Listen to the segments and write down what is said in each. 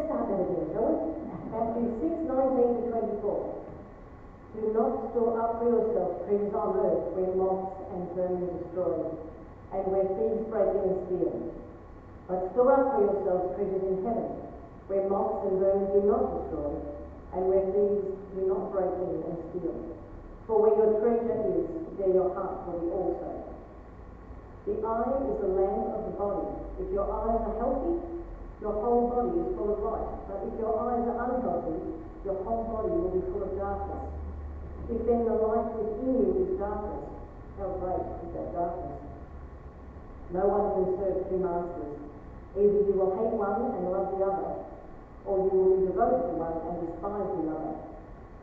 start that again, shall we? Matthew 6:19 to 24. Do not store up for yourself treasures on earth where moths and vermin destroy, and where thieves break in and steal. But store up for yourselves treasures in heaven, where moths and vermin do not destroy, and where thieves do not break in and steal. For where your treasure is, there your heart will be also. The eye is the lamp of the body. If your eyes are healthy, your whole body is full of light. But if your eyes are unhealthy, your whole body will be full of darkness. If then the light within you is darkness, how great is that darkness? No one can serve two masters. Either you will hate one and love the other, or you will be devoted to one and despise the other.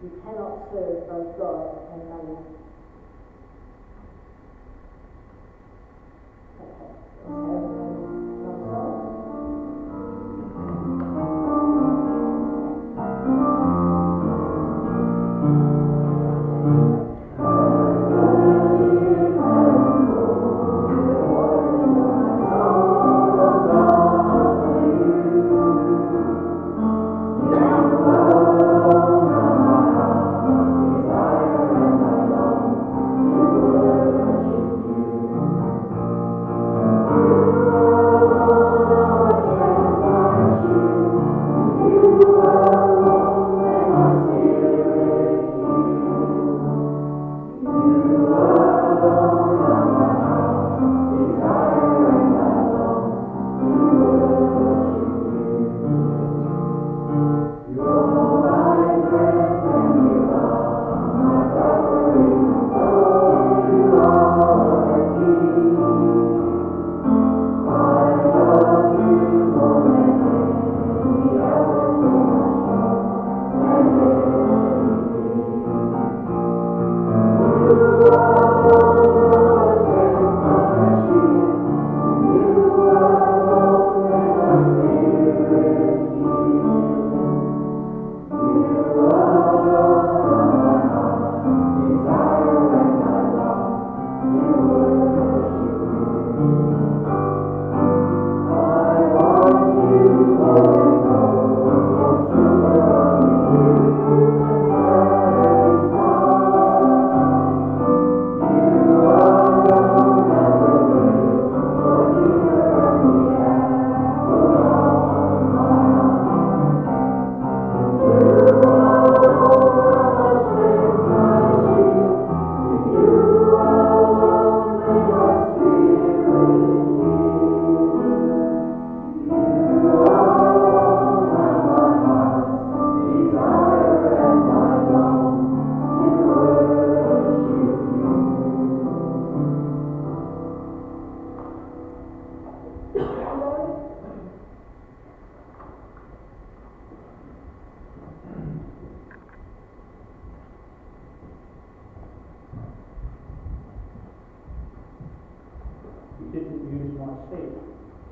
You cannot serve both God and money.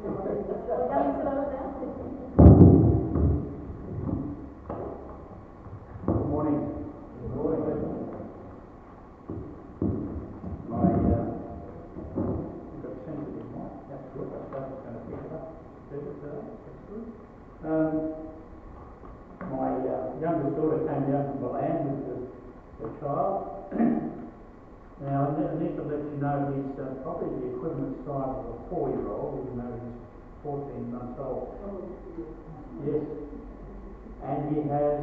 Okay, let's have another song. My youngest daughter came down from the land with the child. Now, I need to let you know he's probably the equivalent size of a 4-year-old, even though he's 14 months old. Yes. And he has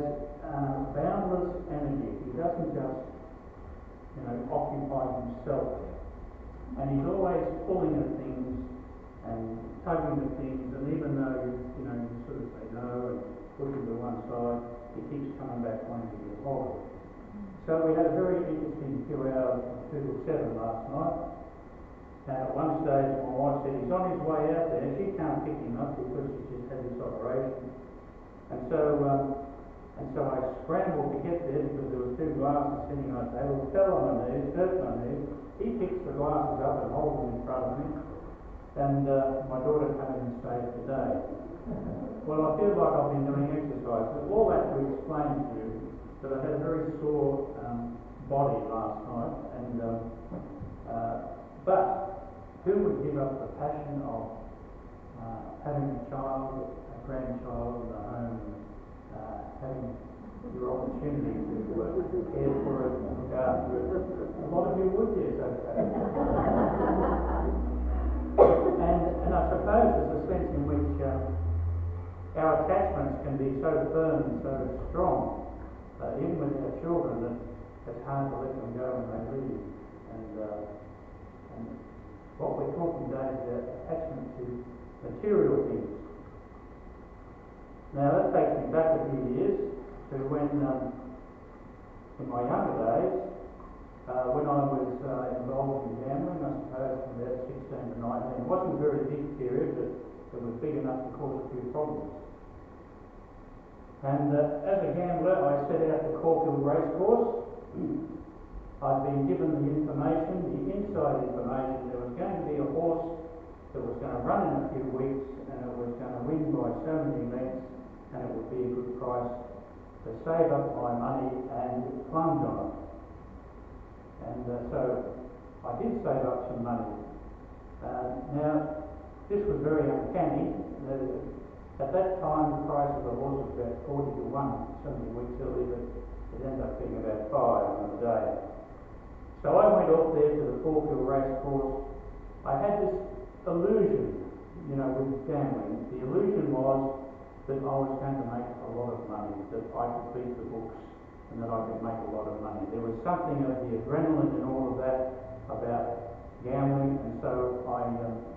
boundless energy. He doesn't just, occupy himself. And he's always pulling at things and tugging at things, and even though, you sort of say no and put him to one side, he keeps coming back wanting to get hold of it. So we had a very interesting few hours from 2 to 7 last night. And at one stage my wife said, he's on his way out there. She can't pick him up because he just had this operation. And so I scrambled to get there because there were 2 glasses sitting on the table. Fell on my knees, hurt my knees. He picks the glasses up and holds them in front of me. And my daughter came in and saved the day. Well, I feel like I've been doing exercise. All that to explain to you that I had a very sore body last night, and but who would give up the passion of having a child, a grandchild in the home, having your opportunity to care for it and look after it. A lot of you would, yes, okay. and I suppose there's a sense in which our attachments can be so firm and so strong, even with our children, that it's hard to let them go when they leave. And what we're talking today is about attachment to material things. Now that takes me back a few years to when, in my younger days, when I was involved in gambling, I suppose from about 16 to 19. It wasn't a very big period, but it was big enough to cause a few problems. And as a gambler, I set out to Caulfield Racecourse. I'd been given the information, the inside information. There was going to be a horse that was going to run in a few weeks, and it was going to win by so many lengths, and it would be a good price to save up my money and plunge on it. And so I did save up some money. Now, this was very uncanny. At that time, the price of the horse was about 40 to 1. So many weeks earlier, but it ended up being about 5 on the day. So I went off there to the Caulfield Racecourse. I had this illusion, with gambling. The illusion was that I was going to make a lot of money, that I could beat the books, and that I could make a lot of money. There was something of the adrenaline in all of that about gambling, and so I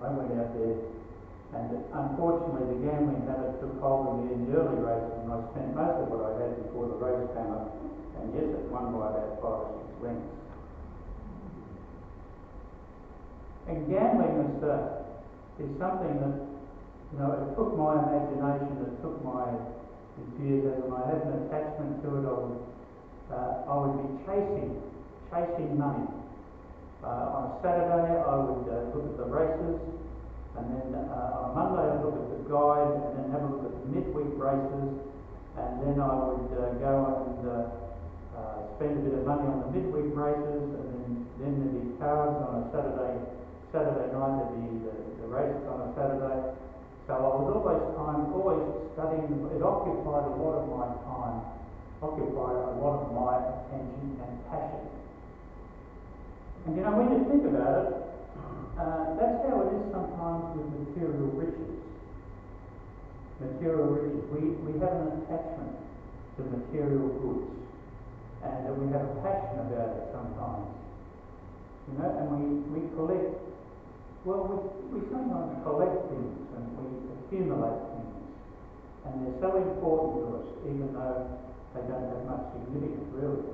went out there, and unfortunately the gambling habit took hold of me in the early races, and I spent most of what I had before the race came up, and yes, it won by about 5 or 6 lengths. And gambling is something that, it took my imagination, it took my enthusiasm. I had an attachment to it. I would be chasing money. On a Saturday, I would look at the races, and then on a Monday, I'd look at the guide, and then have a look at the midweek races, and then I would go and spend a bit of money on the midweek races, and then there'd be cards on a Saturday night. There'd be the races on a Saturday. So I was always studying. It occupied a lot of my time, occupied a lot of my attention and passion. And when you think about it, that's how it is sometimes with material riches. Material riches. We have an attachment to material goods, and we have a passion about it sometimes. And we collect. Well, we sometimes collect things and we accumulate things, and they're so important to us, even though they don't have much significance, really.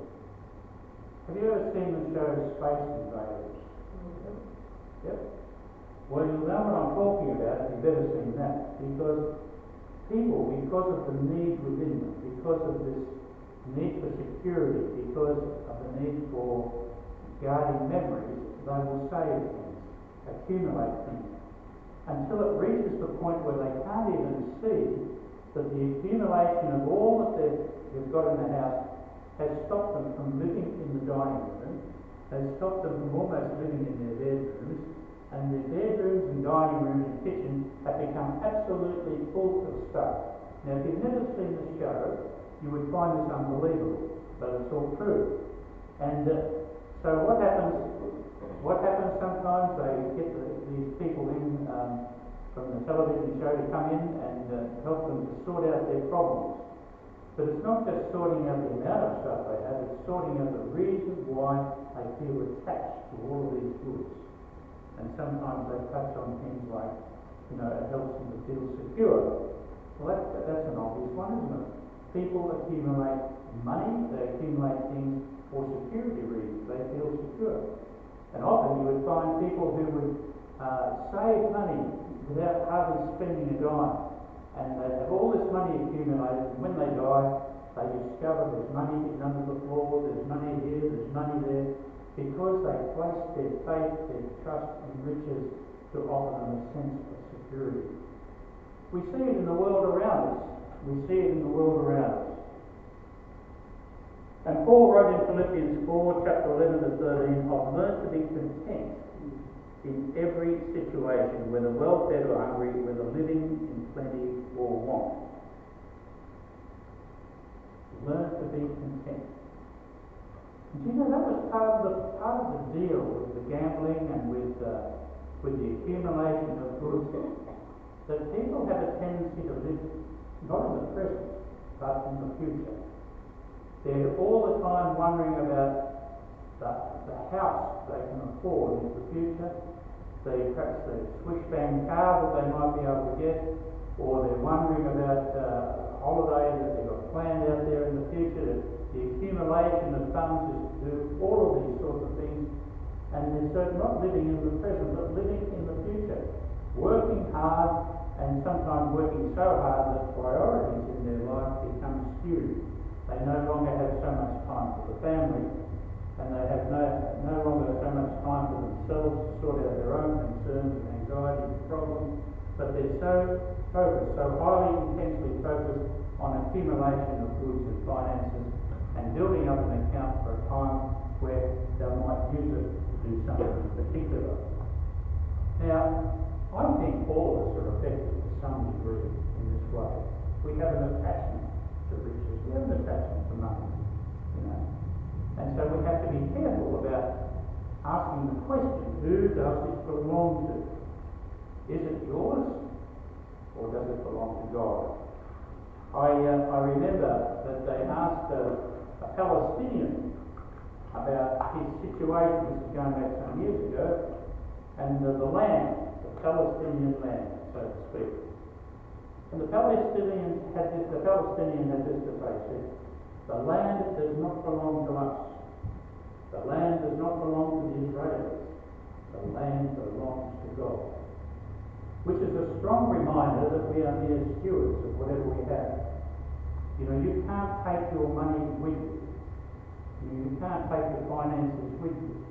Have you ever seen the show Space Invaders? Yep. Well, you'll know what I'm talking about if you've ever seen that, because people, because of the need within them, because of this need for security, because of the need for guarding memories, they will save things, accumulate things, until it reaches the point where they can't even see that the accumulation of all that they've got in the house has stopped them from living in the dining room, has stopped them from almost living in their bedrooms, and their bedrooms and dining rooms and kitchen have become absolutely full of stuff. Now, if you've never seen the show, you would find this unbelievable, but it's all true. And so what happens sometimes, they get these people in from the television show to come in and help them to sort out their problems. But it's not just sorting out the amount of stuff they have, it's sorting out the reason why they feel attached to all of these goods. And sometimes they touch on things like, it helps them to feel secure. Well, that's an obvious one, isn't it? People accumulate money, they accumulate things for security reasons. They feel secure. And often you would find people who would save money without hardly spending a dime. And they have all this money accumulated, and when they die, they discover there's money under the floor, there's money here, there's money there, because they place their faith, their trust in riches to offer them a sense of security. We see it in the world around us. And Paul wrote in Philippians 4, chapter 11 to 13, I've learned to be content in every situation, whether well fed or hungry, whether living in plenty or want. Learn to be content. And you know, that was part of the deal with the gambling and with the accumulation of goods, that people have a tendency to live not in the present, but in the future. They're all the time wondering about the house they can afford in the future, perhaps the swish-bang car that they might be able to get, or they're wondering about holidays that they've got planned out there in the future. The accumulation of funds is to do all of these sorts of things, and they're so not living in the present, but living in the future, working hard, and sometimes working so hard that priorities in their life become skewed. They no longer have so much time for the family, and they have no longer so much time for themselves to sort out their own concerns and anxieties and problems, but they're so focused, so highly intensely focused on accumulation of goods and finances and building up an account for a time where they might use it to do something in particular. Now, I think all of us are affected to some degree in this way. We have an attachment to riches. We have an attachment to money, you know. And so we have to be careful about asking the question, who does this belong to? Is it yours, or does it belong to God? I remember that they asked a Palestinian about his situation. This is going back some years ago, and the land, the Palestinian land, so to speak. And the Palestinian had this to say, said, the land does not belong to us. The land does not belong to the Israelis. The land belongs to God. Which is a strong reminder that we are mere stewards of whatever we have. You know, you can't take your money with you. You can't take your finances with you.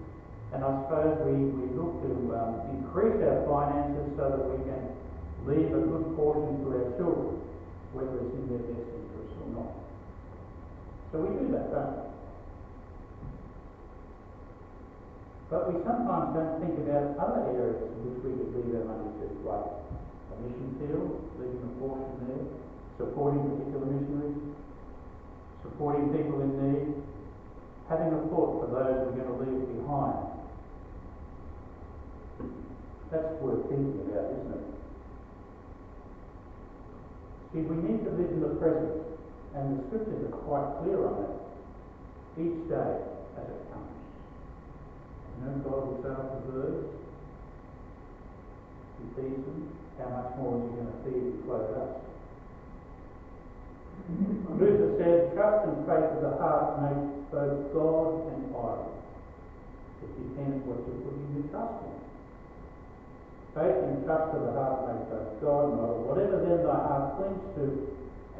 And I suppose we look to increase our finances so that we can leave a good portion to our children, whether it's in their best interest or not. So we do that, don't we? But we sometimes don't think about other areas in which we could leave our money to, like a mission field, leaving a portion there, supporting particular missionaries, supporting people in need, having a thought for those we're going to leave behind. That's worth thinking about, isn't it? See, we need to live in the present, and the scriptures are quite clear on that. Each day as it comes. You know, God looks after birds. He feeds them. How much more is he going to feed and clothe us? Luther said, trust and faith of the heart make both God and idol. It depends what you're putting your trust in. Faith and trust of the heart make both God and idol. Whatever then the heart clings to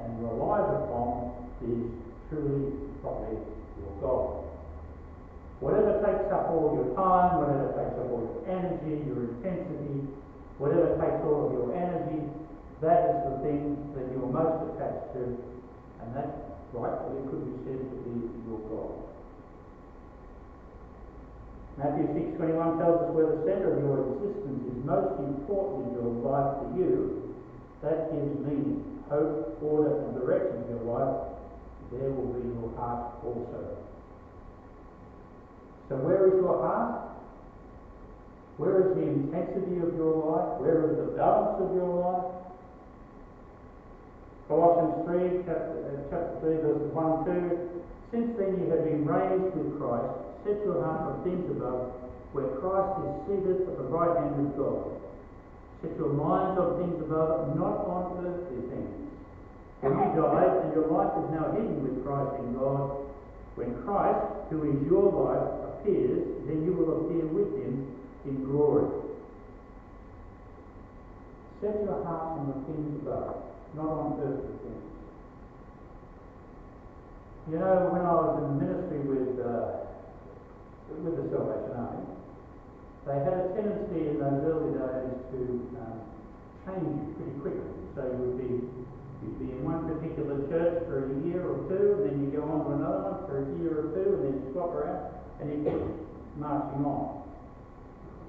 and relies upon is truly, properly your God. Whatever takes up all your time, whatever takes up all your energy, your intensity, whatever takes all of your energy, that is the thing that you're most attached to, and that rightfully could be said to be your God. Matthew 6:21 tells us where the centre of your existence is most important in your life to you. That gives meaning, hope, order and direction to your life. There will be your heart also. So where is your heart? Where is the intensity of your life? Where is the balance of your life? Colossians 3, chapter 3, verses 1 and 2. Since then you have been raised with Christ, set your heart on things above, where Christ is seated at the right hand of God. Set your minds on things above, not on earthly things. For you died, and your life is now hidden with Christ in God. When Christ, who is your life, appears, then you will appear with him in glory. Set your heart on the things above, not on earthly things. You know, when I was in ministry with the Salvation Army, they had a tendency in those early days to change you pretty quickly. So you'd be in one particular church for a year or two, and then you go on to another one for a year or two, and then you swap around, and you keep marching on.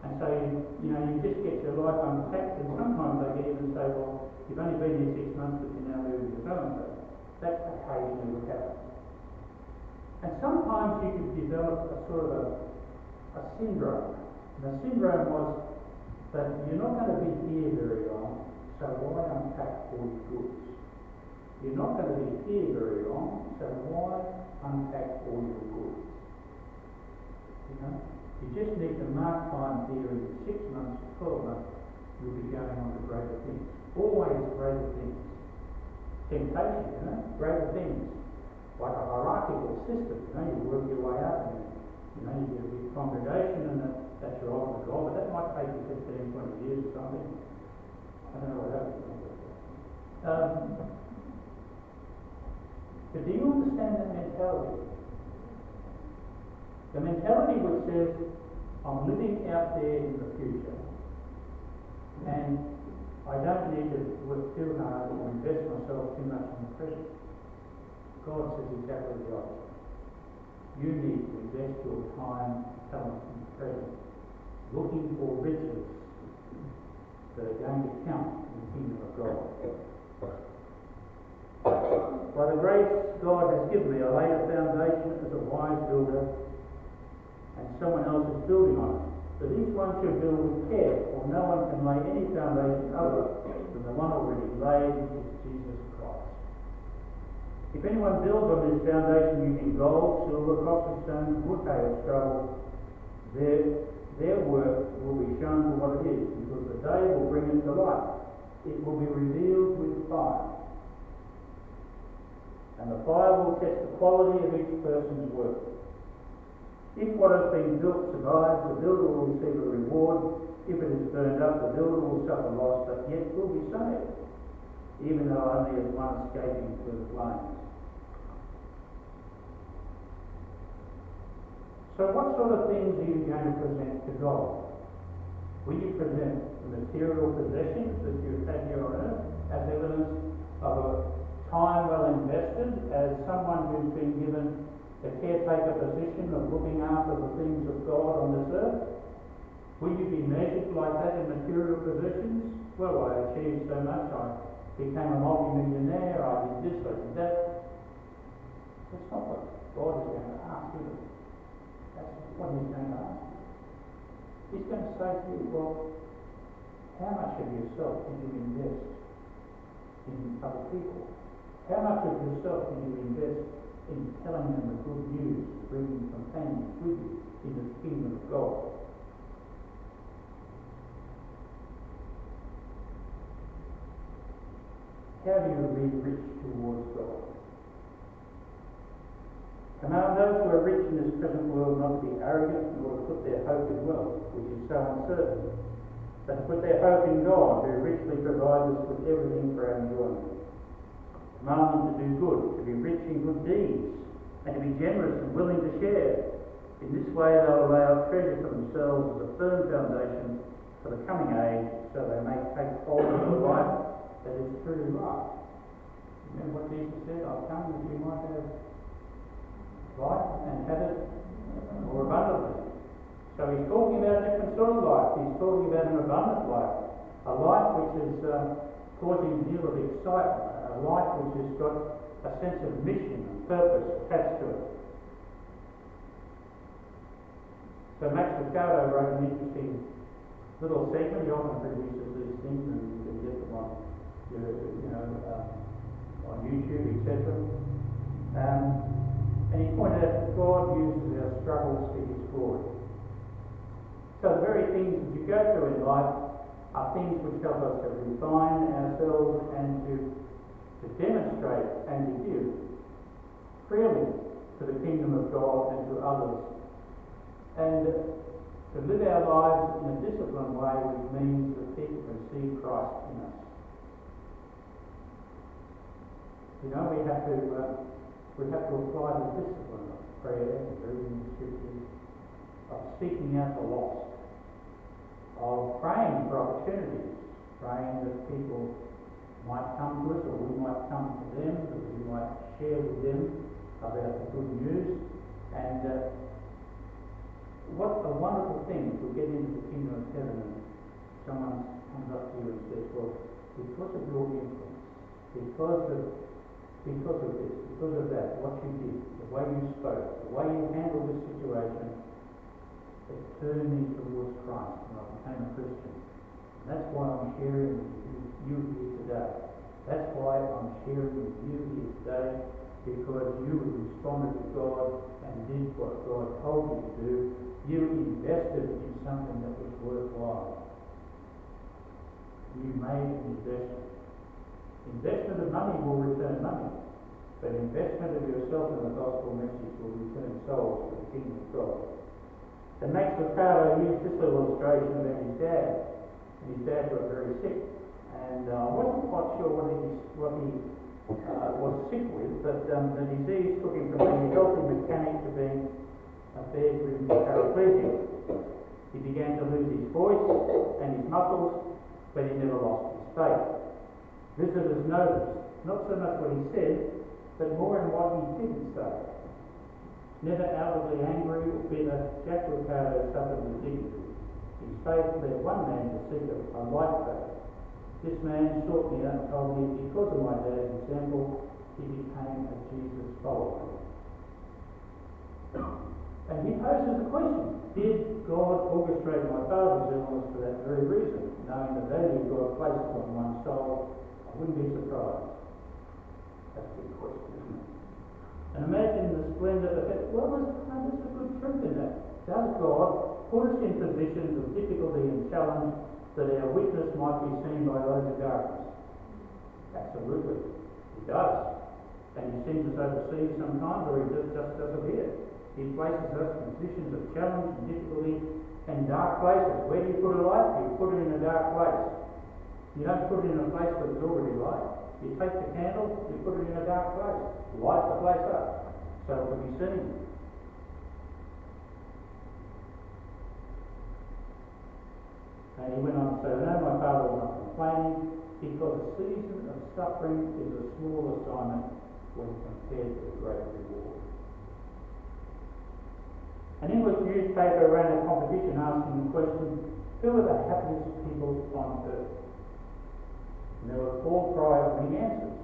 And so, you just get your life unpacked, and sometimes they even say, well, you've only been here 6 months, but you're now moving to so-and-so. That occasionally would happen. And sometimes you could develop a sort of a syndrome. And the syndrome was that you're not going to be here very long, so why unpack all your goods? You're not going to be here very long, so why unpack all your goods? You just need to mark time here in 6 months, 12 months, you'll be going on to greater things. Always greater things. Temptation, greater things. Like a hierarchical system, you work your way up and you get a big congregation and that's your ultimate goal, but that might take you 15, 20 years or something. I don't know what happens. But do you understand that mentality? The mentality which says, I'm living out there in the future and I don't need to work too hard or invest myself too much in the present. God says exactly the opposite. You need to invest your time, talent in the present, looking for riches that are going to count in the kingdom of God. By the grace God has given me, I laid a foundation as a wise builder, and someone else is building on it. But each one should build with care, for no one can lay any foundation other than the one already laid, which is Jesus Christ. If anyone builds on this foundation using gold, silver, costly stones, wood, hay, or stubble, their work will be shown for what it is, because the day will bring it to light. It will be revealed with fire. And the fire will test the quality of each person's work. If what has been built survives, the builder will receive a reward. If it is burned up, the builder will suffer loss, but yet will be saved, even though only as one escaping through the flames. So what sort of things are you going to present to God? Will you present the material possessions that you've had here on earth as evidence of a time well invested, as someone who's been given the caretaker position of looking after the things of God on this earth? Will you be measured like that in material possessions? Well, I achieved so much, I became a multi-millionaire, I did this, I did that. That's not what God is going to ask, is it? That's what He's going to ask you. He's going to say to you, well, how much of yourself did you invest in other people? How much of yourself did you invest in telling them the good news, bringing companions with you into the kingdom of God? How do you be rich towards God? Command those who are rich in this present world not to be arrogant, nor to put their hope in wealth, which is so uncertain, but to put their hope in God, who richly provides us with everything for our enjoyment. Command them to do good, to be rich in good deeds, and to be generous and willing to share. In this way they'll lay up treasure for themselves as a firm foundation for the coming age, so they may take hold of the life that is truly life. Remember what Jesus said, I've come that you might have life and have it more abundantly. So he's talking about a different sort of life. He's talking about an abundant life, a life which is causing a deal of excitement, a life which has got a sense of mission and purpose attached to it. So Max Lucado wrote an interesting little segment. He often produces these things, and you can get them on, on YouTube, etc. And he pointed out that God uses our struggles for His glory. So the very things that you go through in life are things which help us to refine ourselves and to demonstrate and to give freely to the kingdom of God and to others, and to live our lives in a disciplined way, which means that people can see Christ in us. We have to apply the discipline of prayer and reading the scriptures, of seeking out the lost, of praying for opportunities, praying that people might come to us, or we might come to them, that we might share with them about the good news. And what a wonderful thing to get into the kingdom of heaven and someone comes up to you and says, well, because of your influence, because of this, because of that, what you did, the way you spoke, the way you handled this situation, it turned me towards Christ and I became a Christian. And that's why I'm sharing with you here today. That's why I'm sharing with you here today, because you responded to God and did what God told you to do. You invested in something that was worthwhile. You made an investment. Investment of money will return money, but investment of yourself in the gospel message will return souls to the kingdom of God. And Max Lucado used this little illustration about his dad. And his dad got very sick, and I wasn't quite sure what he was sick with, but the disease took him from being a healthy mechanic to being a bedridden paraplegic. He began to lose his voice and his muscles, but he never lost his faith. Visitors noticed not so much what he said, but more in what he didn't say. Never outwardly angry or bitter, Jack Lucado suffered with dignity. His faith led one man to seek a like faith. This man sought me out and told me because of my dad's example, he became a Jesus follower. And he poses a question: did God orchestrate my father's illness for that very reason? Knowing the value God places on one's soul, I wouldn't be surprised. That's a good question, isn't it? And imagine the splendour of it. Well, there's a good truth in that. Does God put us in positions of difficulty and challenge that our witness might be seen by those of darkness? Absolutely. He does. And he sends us overseas sometimes, or he just does it here. He places us in positions of challenge and difficulty and dark places. Where do you put a light? You put it in a dark place. You don't put it in a place where there's already light. You take the candle, you put it in a dark place. Light the place up so it can be seen. And he went on to say, I know my father was not complaining because a season of suffering is a small assignment when compared to the great reward. An English newspaper ran a competition asking the question, who are the happiest people on earth? And there were 4 prize-winning answers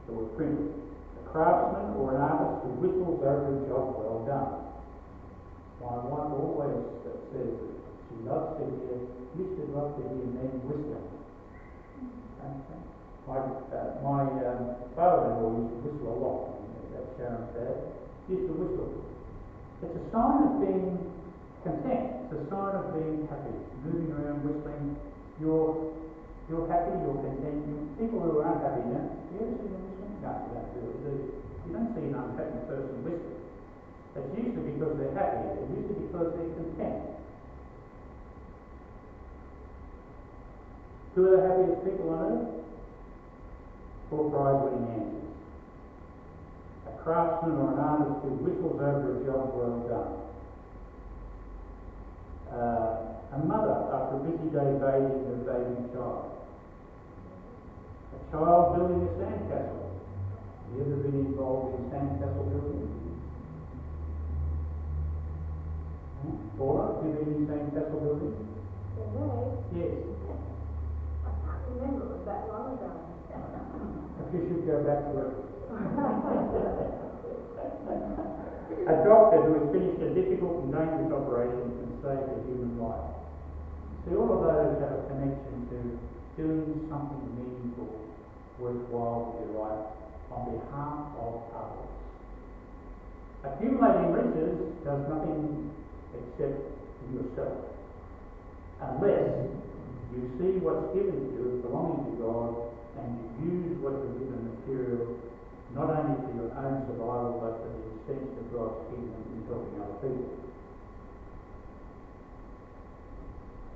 that were printed. A craftsman or an artist who whistles over a job well done. My wife always says that she used to love to hear men whistling. Okay. My father-in-law used to whistle a lot. That's Sharon's dad. Used to whistle. It's a sign of being content. It's a sign of being happy. Moving around whistling. You're happy, you're content. People who are unhappy, do you ever see them whistling? No, you don't really, do you? You don't see an unhappy person whistling. It's usually because they're happy. It's usually because they're content. Who are the happiest people on earth? 4 prize-winning answers. A craftsman or an artist who whistles over a job well done. A mother after a busy day bathing her baby child. A child building a sandcastle. Have you ever been involved in sandcastle building? Paula, have you been in sandcastle building? Yes. I can't remember, it was that long ago. But you should go back to it. A doctor who has finished a difficult and dangerous operation can save a human life. See, all of those have a connection to doing something meaningful, worthwhile with your life on behalf of others. Accumulating riches does nothing except yourself, unless you see what's given to you as belonging to God and you use what you're given material not only for your own survival but for the extension of God's kingdom in helping other people.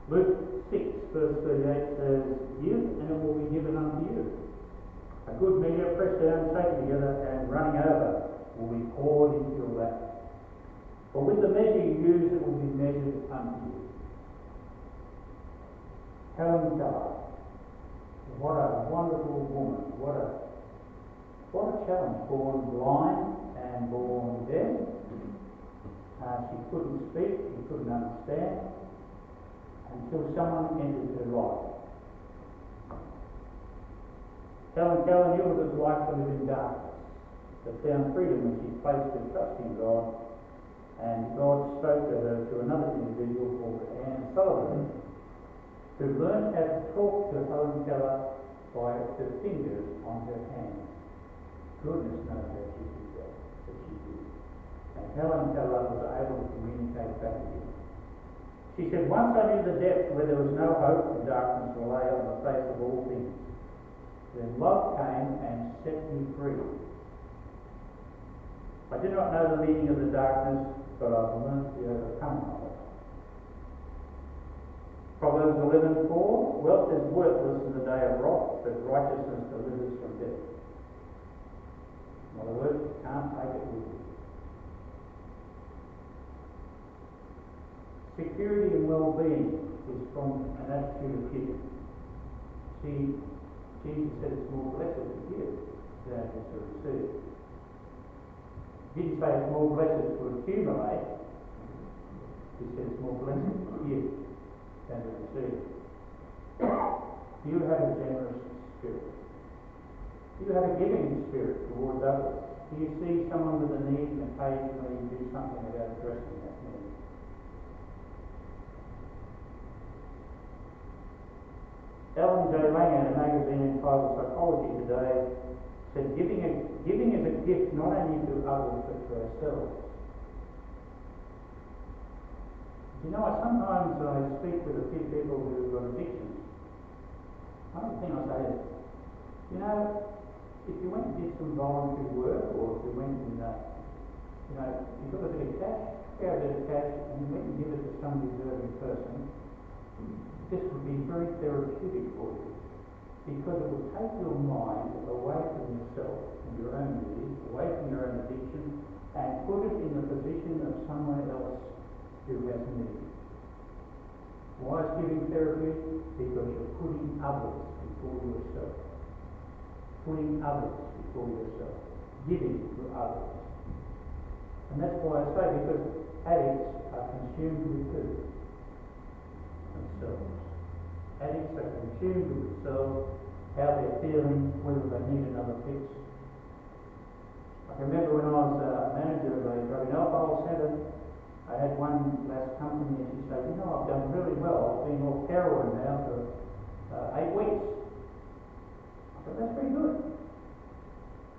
Luke 6 verse 38 says, give and it will be given unto you. A good measure, pressed down, shaken together and running over will be poured into your lap. For with the measure you use it will be measured unto you. Helen Keller, what a wonderful woman, what a challenge, born blind and born deaf, She couldn't speak, she couldn't understand, until someone entered her life. Helen Keller knew what it was like to live in darkness, but found freedom when she placed her trust in God, and God spoke to her through another individual called Anne Sullivan, who learned how to talk to Helen Keller by her fingers on her hands. Goodness knows how she did that, but she did. And Helen Keller was able to communicate back with him. She said, "Once I knew the depth where there was no hope and darkness lay on the face of all things. Then love came and set me free. I did not know the meaning of the darkness, but I've learned to overcome of it." Proverbs 11:4, "Wealth is worthless in the day of wrath, but righteousness delivers from death." In other words, you can't take it with you. Security and well-being is from an attitude of giving. See, Jesus said it's more blessed to give than it is to receive. He didn't say it's more blessed to accumulate. He said it's more blessed to give than to receive. Do you have a generous spirit? Do you have a giving spirit towards others? Do you see someone with a need and occasionally do something about addressing that need? Ellen J. Lang, in a magazine entitled Psychology Today, said giving is a gift not only to others but to ourselves. You know, sometimes I speak with a few people who've got addictions. One of the things I say is, you know, if you went and did some voluntary work, or if you went and, you've got a bit of cash, get a bit of cash, and you went and give it to some deserving person, this would be very therapeutic for you, because it would take your mind away from yourself and your own needs, away from your own addiction, and put it in the position of someone else who has need. Why is giving therapy? Because you're putting others before yourself. Putting others before yourself. Giving to others. And that's why I say, because addicts are consumed with who? Themselves. Addicts are consumed with themselves, how they're feeling, whether they need another fix. I can remember when I was a manager of a drug and alcohol centre, I had one last company and she said, "You know, I've done really well. I've been off heroin now for 8 weeks." I said, "That's pretty good.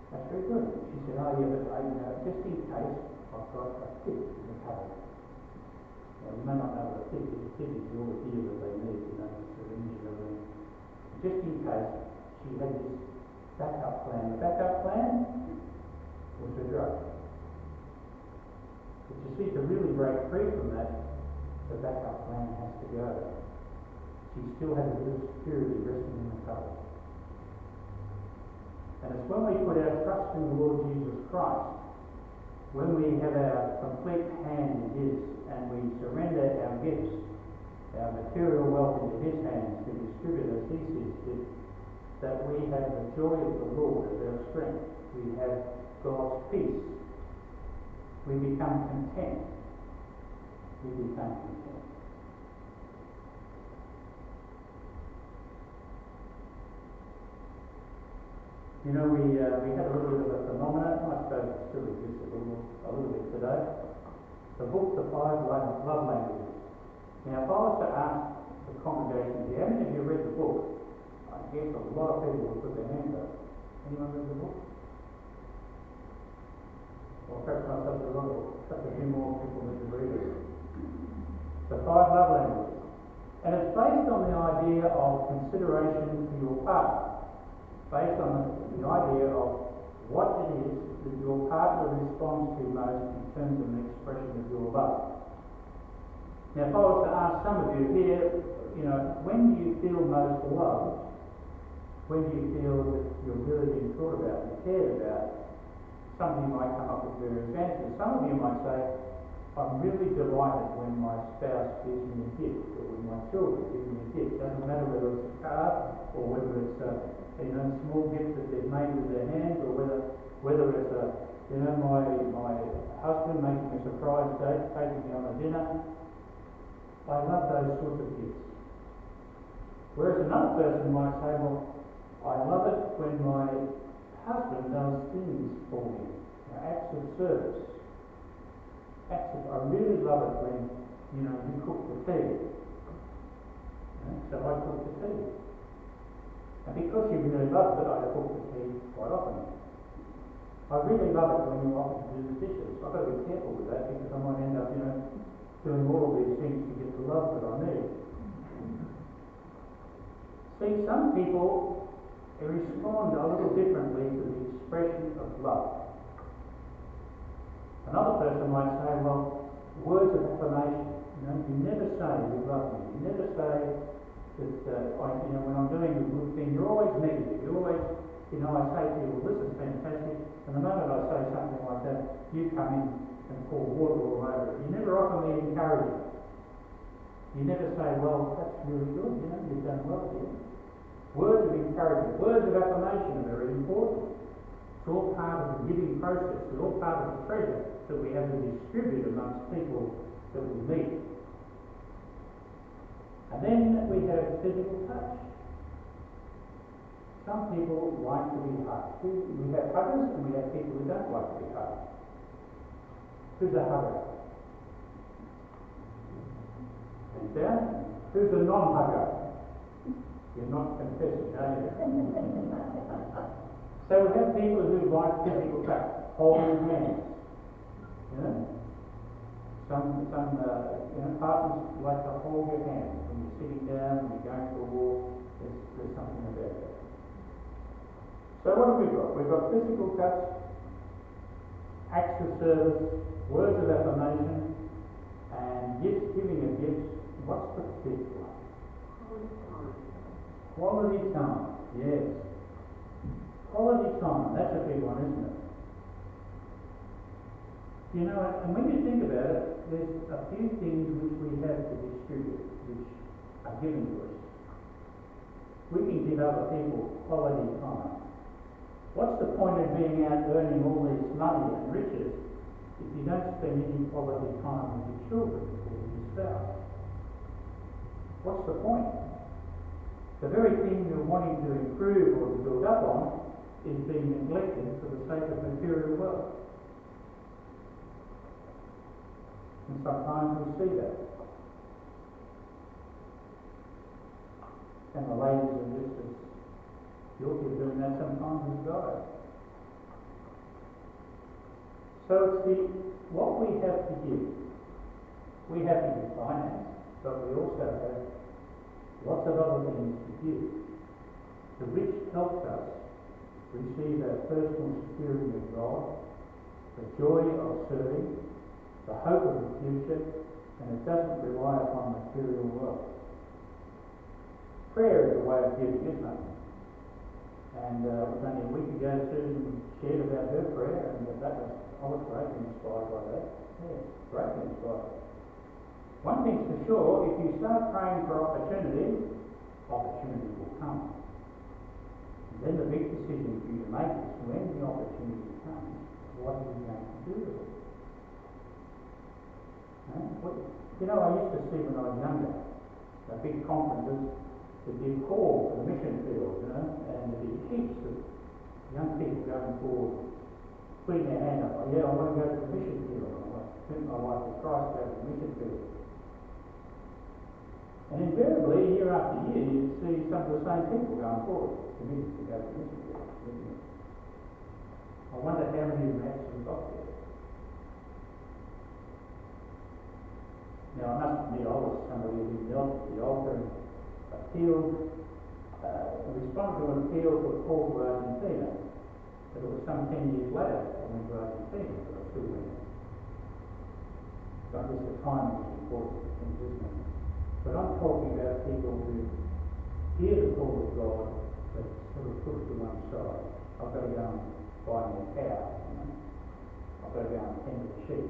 That's pretty good." She said, "Oh yeah, but just in case, I've got a tip in the cupboard." Now, you may not know what a tip is. A tip is all the gear that they need, the syringe and everything. Just in case, she had this backup plan. The backup plan was her drug. But you see, to really break free from that, the backup plan has to go. She still has a bit of security resting in the cupboard. And it's when we put our trust in the Lord Jesus Christ, when we have our complete hand in His, and we surrender our gifts, our material wealth into His hands to distribute as He sees fit, that we have the joy of the Lord as our strength. We have God's peace. We become content. We become content. You know, we had a little bit of a phenomenon. I suppose it still exists a little bit today. The book, The 5 Love Languages. Now, if I was to ask the congregation here, how many of you read the book? I guess a lot of people would put their hands up. Anyone read the book? Well, perhaps not such a lot, perhaps a few more people need to read it. The 5 Love Languages. And it's based on the idea of consideration for your partner. Based on the idea of what it is that your partner responds to most in terms of an expression of your love. Now, if I was to ask some of you here, when do you feel most loved? When do you feel that you're really being thought about and cared about? Some of you might come up with various answers. Some of you might say, "I'm really delighted when my spouse gives me a gift, or when my children give me a gift." Doesn't matter whether it's a card, or whether it's small gifts that they've made with their hands, or whether it's You know, my husband making a surprise date, taking me on a dinner. I love those sorts of gifts. Whereas another person might say, well, I love it when my husband does things for me, acts of service. I really love it when, you cook the tea. So I cook the tea. And because he really loves it, I cook the tea quite often. I really love it when you offer to do the dishes. I've got to be careful with that because I might end up, doing all of these things to get the love that I need. See, some people respond a little differently to the expression of love. Another person might say, well, words of affirmation. You never say you love me. You never say that, when I'm doing a good thing, you're always negative. You always, I say to you, well, this is fantastic. And the moment I say something like that, you come in and pour water all over it. You never offer me encouragement. You never say, well, that's really good. You've done well here. Words of encouragement, words of affirmation are very important. It's all part of the giving process. It's all part of the treasure that we have to distribute amongst people that we meet. And then we have physical touch. Some people like to be hugged. We have huggers and we have people who don't like to be hugged. Who's a hugger? Hands down. Who's a non-hugger? You're not confessing, are you? So we have people who like physical touch, holding hands. Some partners like to hold your hand when you're sitting down, when you're going for a walk. There's something about that. So what have we got? We've got physical touch, acts of service, words of affirmation, and gifts, giving of gifts. What's the fifth one? Quality time. Yes. Quality time. That's a big one, isn't it? And when you think about it, there's a few things which we have to distribute, which are given to us. We can give other people quality time. What's the point of being out earning all this money and riches if you don't spend any quality time with your children or with your spouse? What's the point? The very thing you're wanting to improve or to build up on is being neglected for the sake of material wealth. And sometimes we see that. And the ladies are just as guilty of doing that sometimes as guys. So it's what we have to give. We have to give finance, but we also have lots of other things to give. The rich helps us receive our personal security of God, the joy of serving, the hope of the future, and it doesn't rely upon material wealth. Prayer is a way of giving, isn't it? And it was only a week ago Susan shared about her prayer, and I was greatly inspired by that. Yeah, greatly inspired. One thing's for sure, if you start praying for opportunity will come. And then the big decision for you to make is when the opportunity comes, what are you going to do with it? I used to see when I was younger, at big conferences, there'd be a call for the mission field, and there'd be heaps of young people going forward, putting their hand up, I want to go to the mission field, I want to commit my life to Christ, go to the mission field. And invariably, year after year, you'd see some of the same people going forward, committed to go to the mission field. I wonder how many of them actually got there. Now, I must admit, I was somebody who knelt at the altar and responded to an appeal for a call to Argentina. But it was some 10 years later I went to Argentina, but I still went. So I guess the timing is important for things, isn't it? But I'm talking about people who hear the call of God, but sort of put it to one side. I've got to go and buy me a cow, I've got to go and tend the sheep.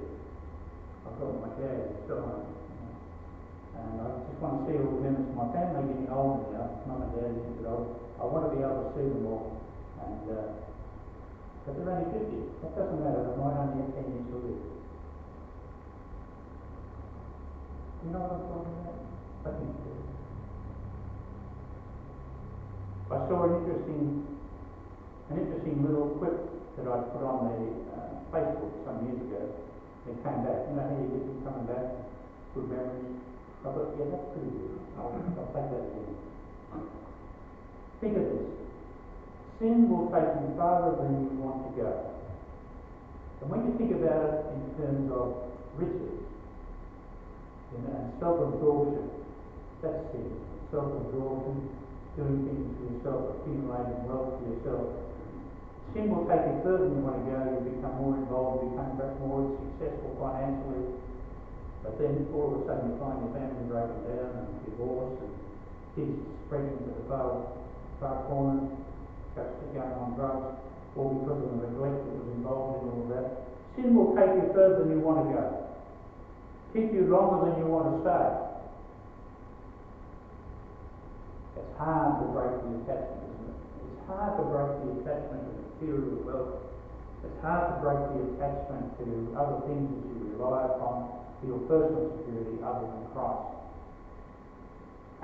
I've got my dad and so on. And I just want to see all the members of my family getting older now. Mum and Dad are getting a bit old. I want to be able to see them all. And but they're only 50. That doesn't matter, they might only have 10 years to live. You know what I'm talking about? I think you do. I saw an interesting little clip that I put on the Facebook some years ago. It came back. You know how you get them coming back? Good memories. I thought, yeah, that's pretty good. I'll take that again. Think of this. Sin will take you farther than you want to go. And when you think about it in terms of riches, and self-absorption, that's sin. Self-absorption, doing things for yourself, accumulating wealth for yourself. Sin will take you further than you want to go. You become more involved, you become perhaps more successful financially. But then all of a sudden you find your family breaking down and divorce and kids spreading to the far corners, perhaps going on drugs, or because of the neglect that was involved in all of that. Sin will take you further than you want to go. Keep you longer than you want to stay. It's hard to break the attachment, isn't it? It's hard to break the attachment to material wealth. It's hard to break the attachment to other things that you rely upon for your personal security other than Christ.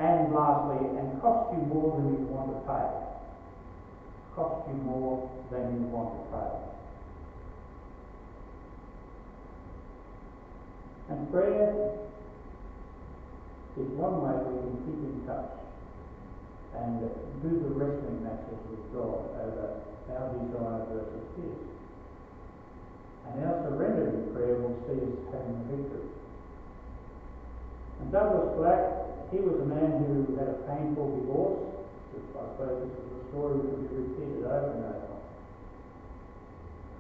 And lastly, and cost you more than you want to pay. Cost you more than you want to pay. And prayer is one way we can keep in touch and do the wrestling matches with God over our desire versus His. And our surrender in prayer will see us having the victory. And Douglas Black, he was a man who had a painful divorce. I suppose this is a story that will be repeated over and over.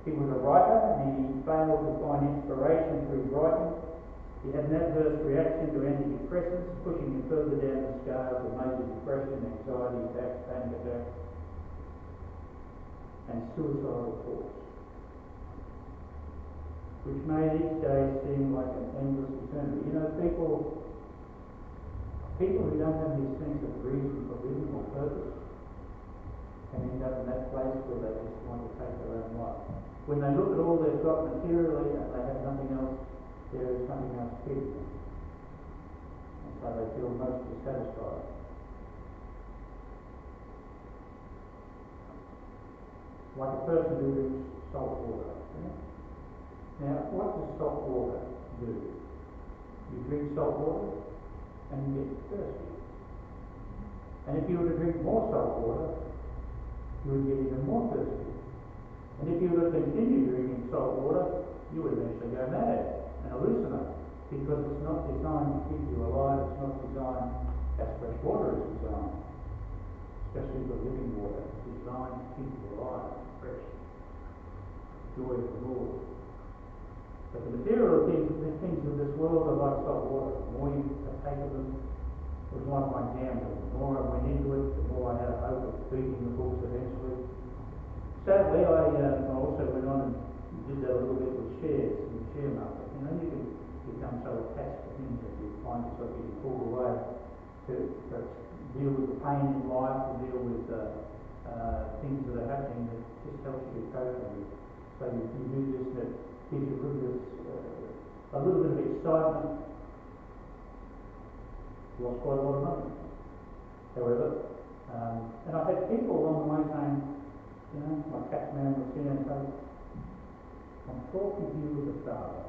He was a writer and he failed to find inspiration through his writing. He had an adverse reaction to antidepressants, pushing him further down the scale of major depression, anxiety attacks, panic attacks, and suicidal thoughts, which made each day seem like an endless eternity. You know, people who don't have this sense of reason for living or purpose can end up in that place where they just want to take their own life. When they look at all they've got materially and they have nothing else, there is something else keeping them. And so they feel most dissatisfied. Like a person who drinks salt water. Now, what does salt water do? You drink salt water and you get thirsty. And if you were to drink more salt water, you would get even more thirsty. And if you were to continue drinking salt water, you would eventually go mad and hallucinate, because it's not designed to keep you alive. It's not designed as fresh water is designed, especially for living water. It's designed to keep you alive, fresh, joy of the Lord. But the material things of this world are like salt water. The more you take of them, it was like my gambling. The more I went into it, the more I had a hope of beating the books eventually. Sadly, I also went on and did that a little bit with shares in the share market. You know, you can become so attached to things that you find yourself getting pulled away to deal with the pain in life, to deal with things that are happening that just helps you to cope. So you do this, that gives you a little bit of excitement. Lost quite a lot of money, however. And I had people along the way saying, you know, my tax man was here and saying, I'm talking to you as a father.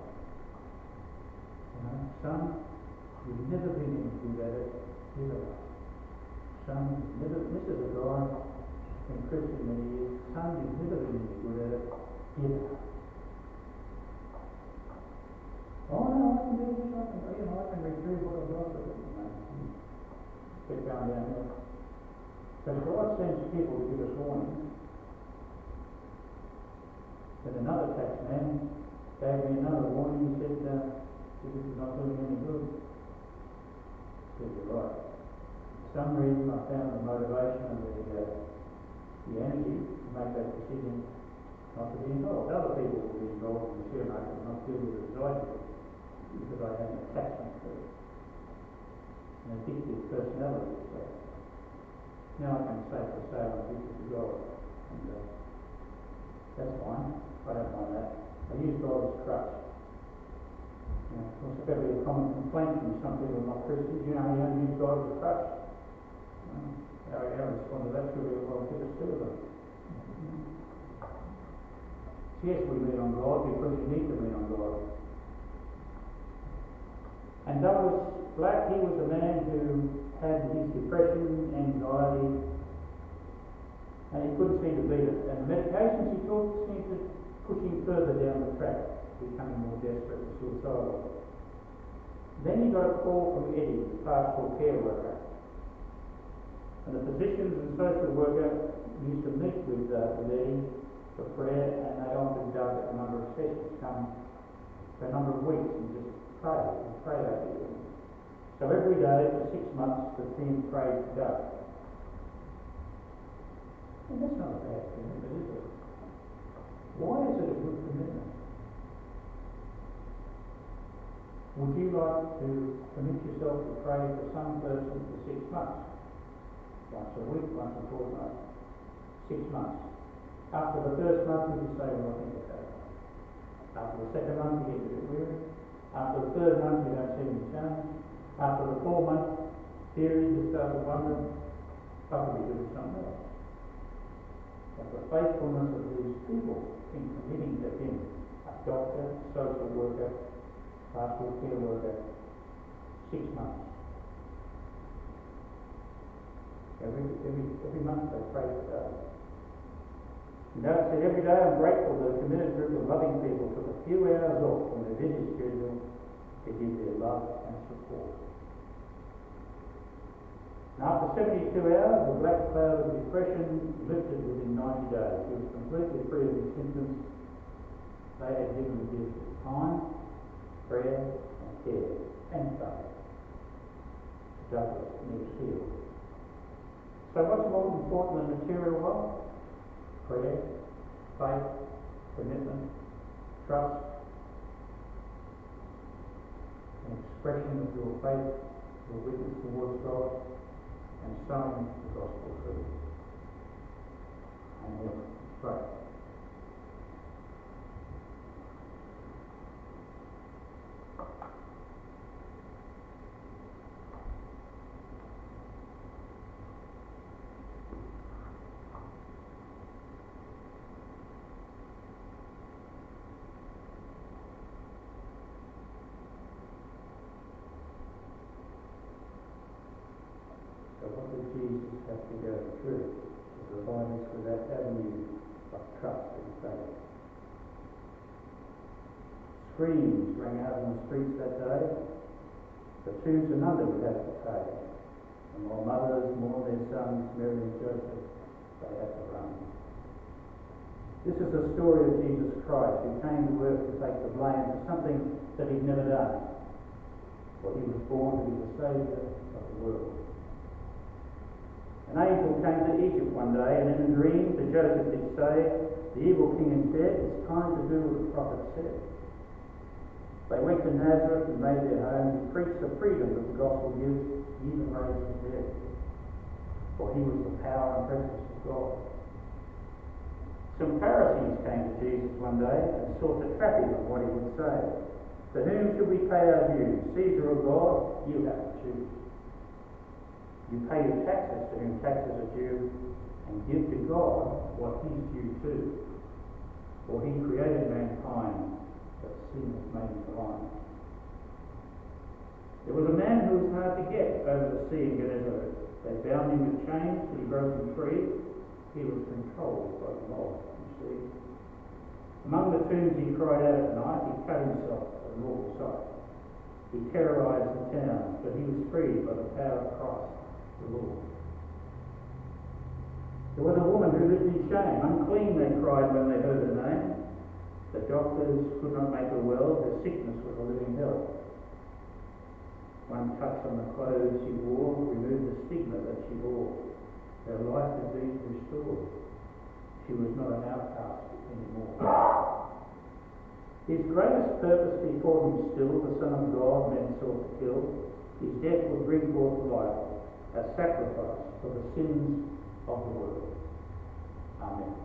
You know, son, you've never been any good at it, give it up. Son, this is a guy who's been Christian many years. Son, you've never been any good at it, give it up. Oh no, I can do this, I can retrieve what I've lost of it. Keep going down here. So God sends people to give us warnings. Then another tax man gave me another warning. He said, this is not doing any good. I said, you're right. For some reason I found the motivation and the energy to make that decision not to be involved. Other people will be involved in the share market and not deal with it as I did, because I had an attachment to it, an addictive personality to that. Now I can safely say I'm addicted to God. And That's fine. I don't mind that. I use God as a crutch. You know, of course, if ever a common complaint from some people not Christians, you know, you don't use God as a crutch. Our response to that should be, well, give us two of them. Yes, we lean on God because you need to lean on God. And Douglas Black, he was a man who had his depression, anxiety, and he couldn't seem to beat it. And the medications he took seemed to push him further down the track, becoming more desperate and suicidal. Then he got a call from Eddie, the pastoral care worker. And the physicians and social worker used to meet with Eddie for prayer, and they often dug a number of sessions, come for a number of weeks, and just pray over him. So every day for 6 months, the team prayed to God. And that's not a bad commitment, is it? Why is it a good commitment? Would you like to commit yourself to pray for some person for 6 months? Once a week, once a fortnight, 6 months. After the first month, you just say, well, I think about it. After the second month, you get a bit weary. After the third month, you don't see any change. After the 4-month period, you start to wonder, I could be doing something else. But the faithfulness of these people in committing to him, a doctor, social worker, pastoral care worker, 6 months. Every month they pray for God. And Doug said, every day I'm grateful that a committed group of loving people took a few hours off from their busy schedule to give their love and support. And after 72 hours, the black cloud of depression lifted within 90 days. He was completely free of his symptoms. They had given the gift of time, prayer, and care, and faith. Douglas, and he was healed. So what's more important than material wealth? Prayer, faith, commitment, trust, an expression of your faith, your witness towards God, and sowing the gospel truth. Amen. Let's pray. So what did Jesus have to go through to provide us with that avenue of trust and faith? Screams rang out in the streets that day. The tombs and under would have to pay. And while mothers mourned their sons, Mary and Joseph, they had to run. This is the story of Jesus Christ, who came to earth to take the blame for something that he'd never done. For he was born to be the Saviour of the world. An angel came to Egypt one day, and in a dream to Joseph did say, the evil king is dead, it's time to do what the prophet said. They went to Nazareth and made their home. He preached the freedom that the gospel gives, even raised the dead. For he was the power and presence of God. Some Pharisees came to Jesus one day and sought to trap him on what he would say. To whom should we pay our dues, Caesar or God? You have to choose. You pay your taxes to whom taxes are due, and give to God what he's due too. For he created mankind, but sin has made him blind. There was a man who was hard to get over the sea in Gennesaret. They bound him with chains, but he broke them free. He was controlled by the mob, you see. Among the tombs he cried out at night. He cut himself for the mortal sight. He terrorized the towns, but he was freed by the power of Christ, the Lord. There was a woman who lived in shame. Unclean, they cried when they heard her name. The doctors could not make her well. Her sickness was a living hell. One touch on the clothes she wore removed the stigma that she bore. Her life had been restored. She was not an outcast anymore. His greatest purpose before him still, the Son of God, men sought to kill. His death would bring forth life, a sacrifice for the sins of the world. Amen.